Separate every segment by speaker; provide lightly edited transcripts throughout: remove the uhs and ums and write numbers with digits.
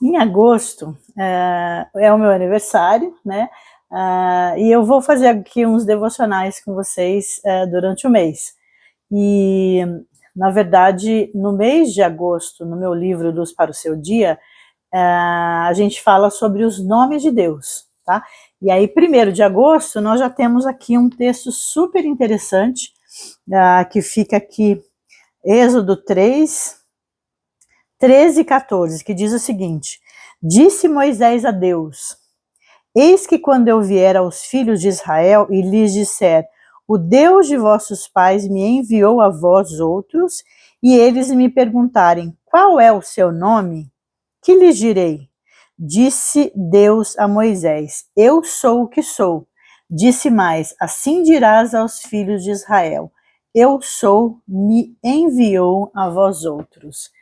Speaker 1: Em agosto é o meu aniversário, né? E eu vou fazer aqui uns devocionais com vocês durante o mês. E, na verdade, no mês de agosto, no meu livro Luz para o Seu Dia, a gente fala sobre os nomes de Deus, tá? E aí, 1º de agosto, nós já temos aqui um texto super interessante, que fica aqui, Êxodo 3, 13 e 14, que diz o seguinte: Disse Moisés a Deus: Eis que quando eu vier aos filhos de Israel e lhes disser, o Deus de vossos pais me enviou a vós outros, e eles me perguntarem, qual é o seu nome? Que lhes direi? Disse Deus a Moisés, eu sou o que sou. Disse mais, assim dirás aos filhos de Israel, eu sou, me enviou a vós outros.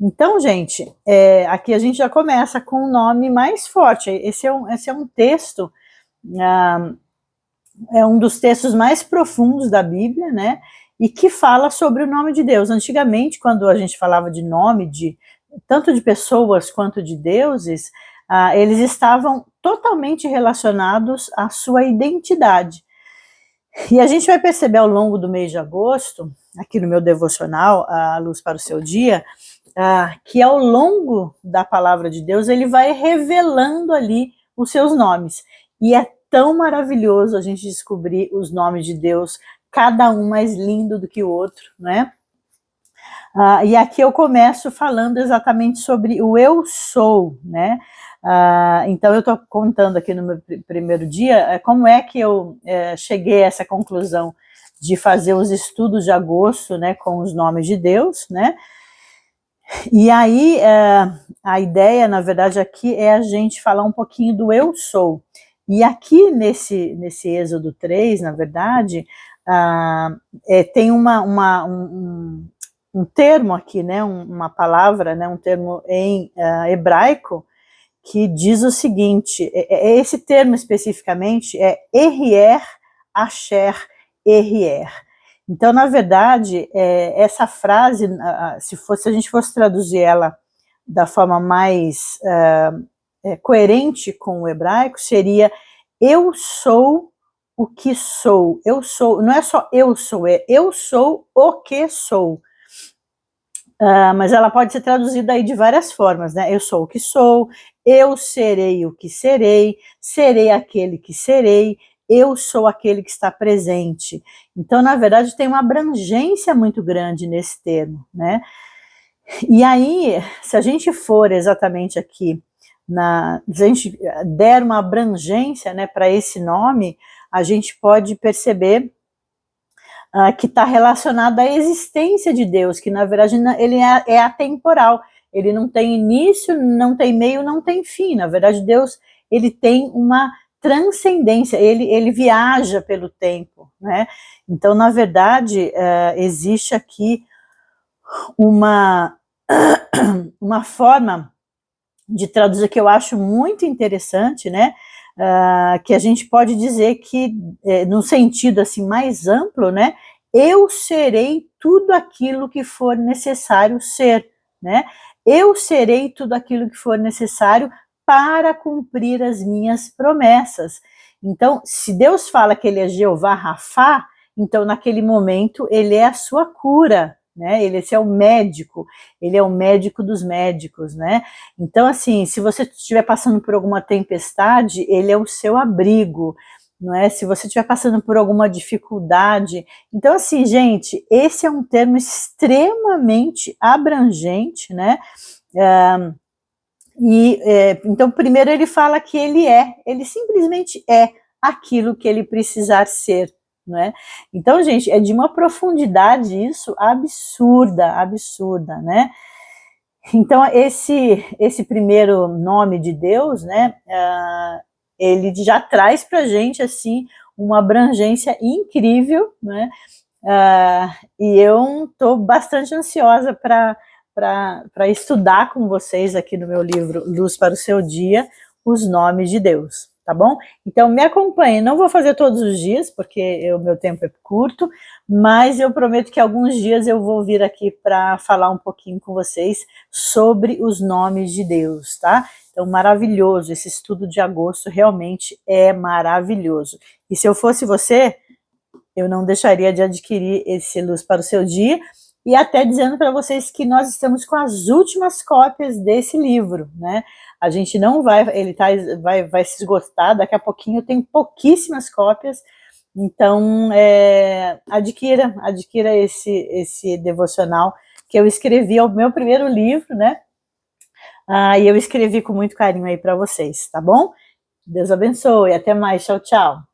Speaker 1: Então, gente, aqui a gente já começa com um nome mais forte. Esse é um texto, é um dos textos mais profundos da Bíblia, né? E que fala sobre o nome de Deus. Antigamente, quando a gente falava de nome, tanto de pessoas quanto de deuses, eles estavam totalmente relacionados à sua identidade. E a gente vai perceber ao longo do mês de agosto, aqui no meu devocional, A Luz para o Seu Dia, que ao longo da palavra de Deus, ele vai revelando ali os seus nomes. E é tão maravilhoso a gente descobrir os nomes de Deus, cada um mais lindo do que o outro, né? E aqui eu começo falando exatamente sobre o eu sou, né? Então eu estou contando aqui no meu primeiro dia como é que eu cheguei a essa conclusão de fazer os estudos de agosto, né, com os nomes de Deus, né? E aí a ideia, na verdade, aqui é a gente falar um pouquinho do eu sou. E aqui nesse Êxodo 3, na verdade, tem um termo aqui, né, uma palavra, né, um termo em hebraico, que diz o seguinte, esse termo especificamente é Erier, Asher, Erier. Então, na verdade, essa frase, se a gente fosse traduzir ela da forma mais coerente com o hebraico, seria eu sou o que sou. Eu sou, não é só eu sou, é eu sou o que sou. Mas ela pode ser traduzida aí de várias formas, né? Eu sou o que sou, eu serei o que serei, serei aquele que serei, eu sou aquele que está presente. Então, na verdade, tem uma abrangência muito grande nesse termo, né? E aí, se a gente for exatamente aqui, se a gente der uma abrangência, né, para esse nome, a gente pode perceber que está relacionado à existência de Deus, que na verdade ele é atemporal, ele não tem início, não tem meio, não tem fim. Na verdade, Deus, ele tem uma transcendência, ele viaja pelo tempo, né? Então, na verdade, existe aqui uma forma de traduzir que eu acho muito interessante, né? Que a gente pode dizer que, no sentido assim mais amplo, né? Eu serei tudo aquilo que for necessário ser, né? Eu serei tudo aquilo que for necessário para cumprir as minhas promessas. Então, se Deus fala que ele é Jeová Rafá, então naquele momento ele é a sua cura, né? Esse é o médico, ele é o médico dos médicos, né? Então, assim, se você estiver passando por alguma tempestade, ele é o seu abrigo, não é? Se você estiver passando por alguma dificuldade. Então, assim, gente, esse é um termo extremamente abrangente, né? Então, primeiro ele fala que ele simplesmente é aquilo que ele precisar ser, não é? Então, gente, é de uma profundidade isso absurda, né? Então, esse primeiro nome de Deus, né, ele já traz para a gente, assim, uma abrangência incrível, né? E eu estou bastante ansiosa para estudar com vocês aqui no meu livro Luz para o Seu Dia, os nomes de Deus. tá bom? Então me acompanhe, não vou fazer todos os dias, porque o meu tempo é curto, mas eu prometo que alguns dias eu vou vir aqui para falar um pouquinho com vocês sobre os nomes de Deus, tá? Então maravilhoso, esse estudo de agosto realmente é maravilhoso. E se eu fosse você, eu não deixaria de adquirir esse Luz para o Seu Dia, e até dizendo para vocês que nós estamos com as últimas cópias desse livro, né? A gente não vai, ele vai se esgotar, daqui a pouquinho tem pouquíssimas cópias, então adquira esse devocional que eu escrevi, é o meu primeiro livro, né? E eu escrevi com muito carinho aí para vocês, tá bom? Deus abençoe, até mais, tchau, tchau.